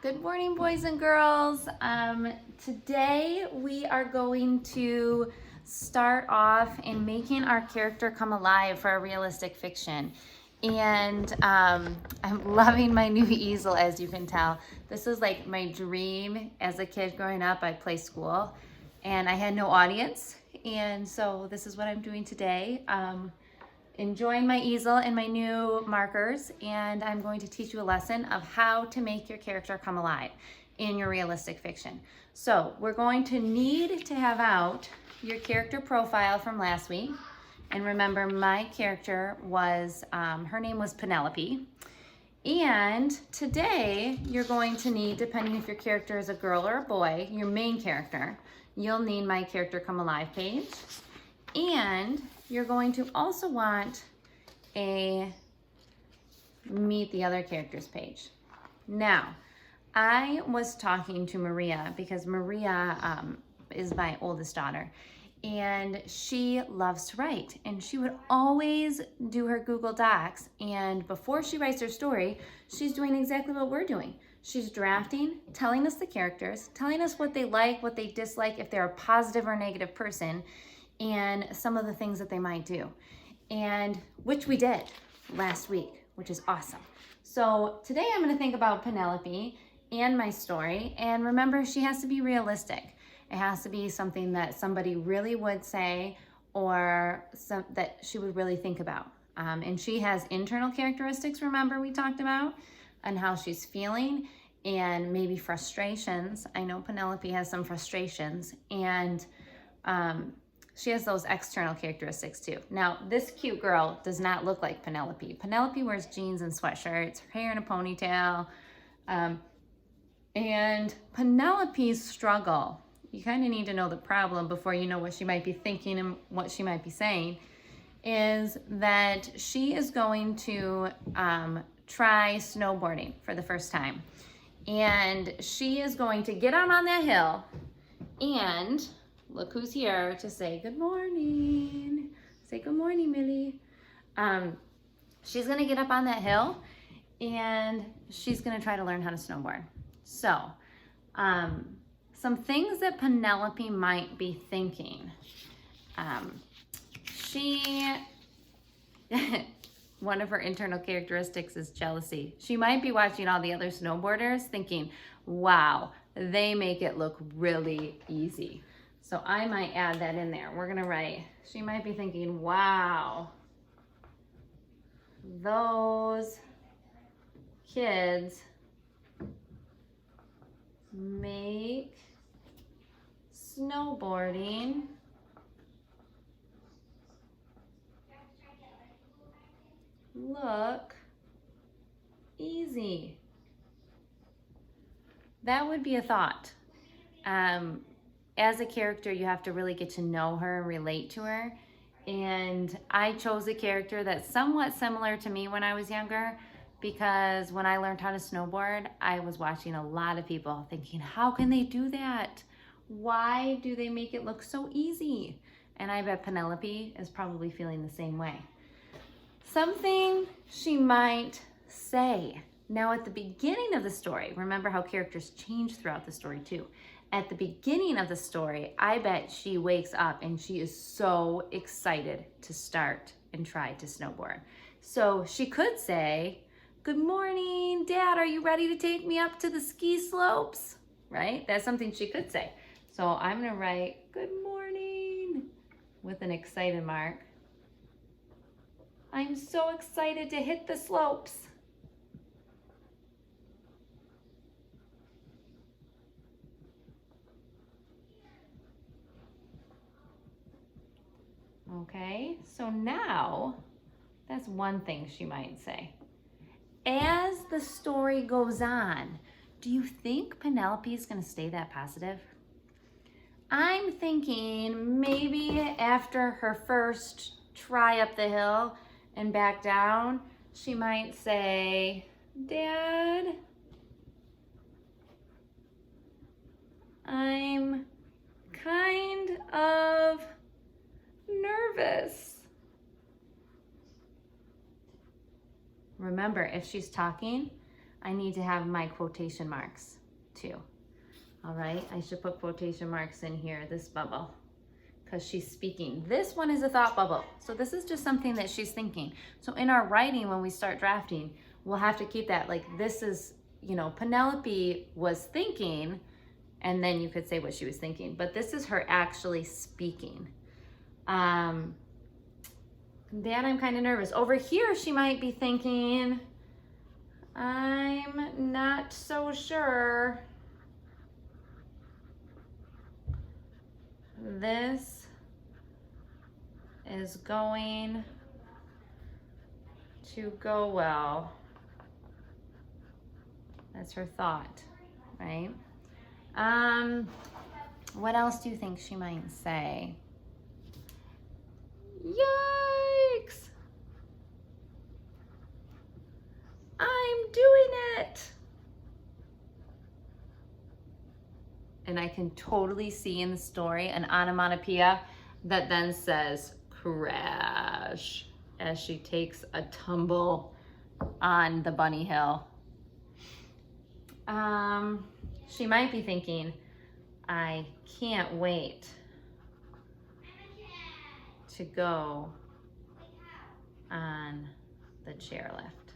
Good morning, boys and girls. Today we are going to start off in making our character come alive for a realistic fiction. And I'm loving my new easel, as you can tell. This is like my dream as a kid growing up. I play school and I had no audience. And so this is what I'm doing today. Enjoying my easel and my new markers, and I'm going to teach you a lesson of how to make your character come alive in your realistic fiction. So we're going to need to have out your character profile from last week. And remember, my character was, her name was Penelope. And today you're going to need, depending if your character is a girl or a boy, your main character, you'll need my character come alive page. And you're going to also want a meet the other characters page. Now, I was talking to Maria because Maria is my oldest daughter, and she loves to write, and she would always do her Google Docs, and before she writes her story, she's doing exactly what we're doing. She's drafting, telling us the characters, telling us what they like, what they dislike, if they're a positive or negative person, and some of the things that they might do, and which we did last week, which is awesome. So today I'm going to think about Penelope and my story, and remember, she has to be realistic. It has to be something that somebody really would say, or that she would really think about. And she has internal characteristics, remember we talked about, and how she's feeling, and maybe frustrations. I know Penelope has some frustrations, and she has those external characteristics too. Now, this cute girl does not look like Penelope. Penelope wears jeans and sweatshirts, her hair in a ponytail. And Penelope's struggle, you kind of need to know the problem before you know what she might be thinking and what she might be saying, is that she is going to try snowboarding for the first time. And she is going to get out on that hill, and look who's here to say good morning. Say good morning, Millie. She's gonna get up on that hill and she's gonna try to learn how to snowboard. So, some things that Penelope might be thinking. One of her internal characteristics is jealousy. She might be watching all the other snowboarders thinking, wow, they make it look really easy. So I might add that in there. We're gonna write, she might be thinking, wow, those kids make snowboarding look easy. That would be a thought. As a character, you have to really get to know her and relate to her. And I chose a character that's somewhat similar to me when I was younger, because when I learned how to snowboard, I was watching a lot of people thinking, how can they do that? Why do they make it look so easy? And I bet Penelope is probably feeling the same way. Something she might say. Now, at the beginning of the story, remember how characters change throughout the story too. At the beginning of the story, I bet she wakes up and she is so excited to start and try to snowboard. So she could say, good morning, Dad, are you ready to take me up to the ski slopes? Right? That's something she could say. So I'm gonna write, good morning, with an excited mark. I'm so excited to hit the slopes. Okay, so now that's one thing she might say. As the story goes on, do you think Penelope is going to stay that positive? I'm thinking maybe after her first try up the hill and back down, she might say, Dad, I'm kind of nervous. Remember, if she's talking, I need to have my quotation marks too. All right, I should put quotation marks in here, this bubble, because she's speaking. This one is a thought bubble. So this is just something that she's thinking. So in our writing, when we start drafting, we'll have to keep that like, this is, you know, Penelope was thinking, and then you could say what she was thinking, but this is her actually speaking. Dad, I'm kind of nervous. Over here, she might be thinking, I'm not so sure. This is going to go well. That's her thought, right? What else do you think she might say? Yikes! I'm doing it! And I can totally see in the story an onomatopoeia that then says crash as she takes a tumble on the bunny hill. She might be thinking, I can't wait to go on the chairlift.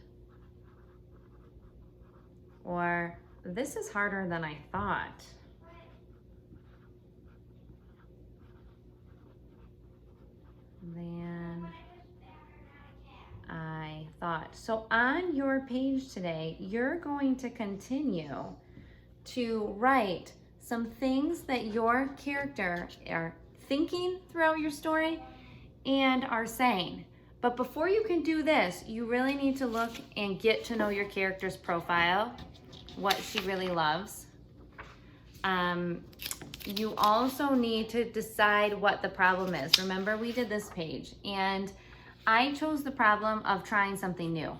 Or, this is harder than I thought. Than I thought. So on your page today, you're going to continue to write some things that your character are thinking throughout your story and are saying. But before you can do this, you really need to look and get to know your character's profile, what she really loves. You also need to decide what the problem is. Remember, we did this page, and I chose the problem of trying something new,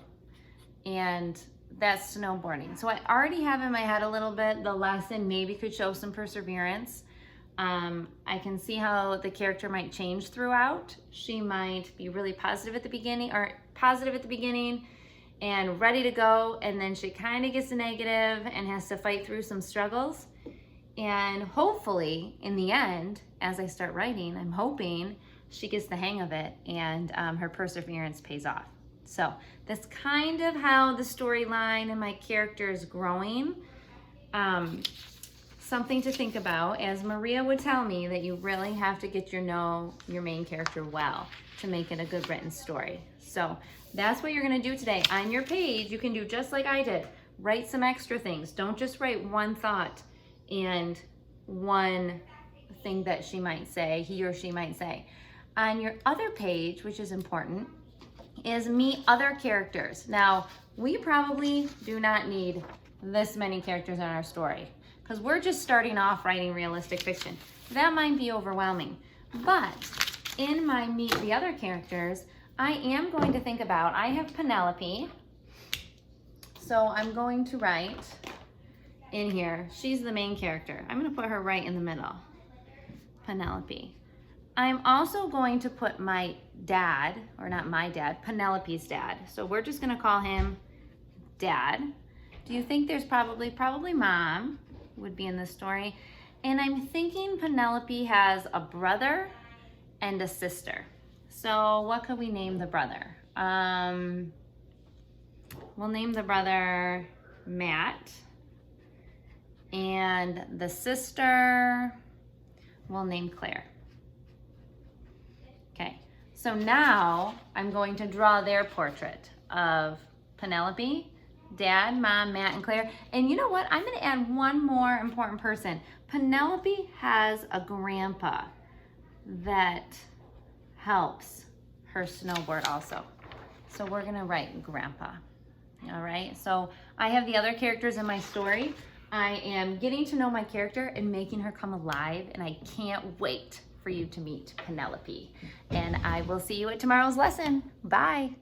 and that's snowboarding. So I already have in my head a little bit, the lesson maybe could show some perseverance. I can see how the character might change throughout. She might be really positive at the beginning, and ready to go, and then she kind of gets negative and has to fight through some struggles. And hopefully, in the end, as I start writing, I'm hoping she gets the hang of it and her perseverance pays off. So that's kind of how the storyline and my character is growing. Something to think about, as Maria would tell me, that you really have to get to know your main character well to make it a good written story. So that's what you're gonna do today. On your page, you can do just like I did. Write some extra things. Don't just write one thought and one thing that she might say, he or she might say. On your other page, which is important, is meet other characters. Now, we probably do not need this many characters in our story because we're just starting off writing realistic fiction. That might be overwhelming. But in my meet the other characters, I am going to think about, I have Penelope, so I'm going to write in here, she's the main character. I'm gonna put her right in the middle, Penelope. I'm also going to put my dad, or not my dad, Penelope's dad. So we're just gonna call him Dad. Do you think there's probably Mom would be in this story? And I'm thinking Penelope has a brother and a sister. So what could we name the brother? We'll name the brother Matt. And the sister, we'll name Claire. Okay, so now I'm going to draw their portrait of Penelope, Dad, Mom, Matt, and Claire. And you know what? I'm gonna add one more important person. Penelope has a grandpa that helps her snowboard also. So we're gonna write grandpa, all right? So I have the other characters in my story. I am getting to know my character and making her come alive, and I can't wait for you to meet Penelope. And I will see you at tomorrow's lesson. Bye.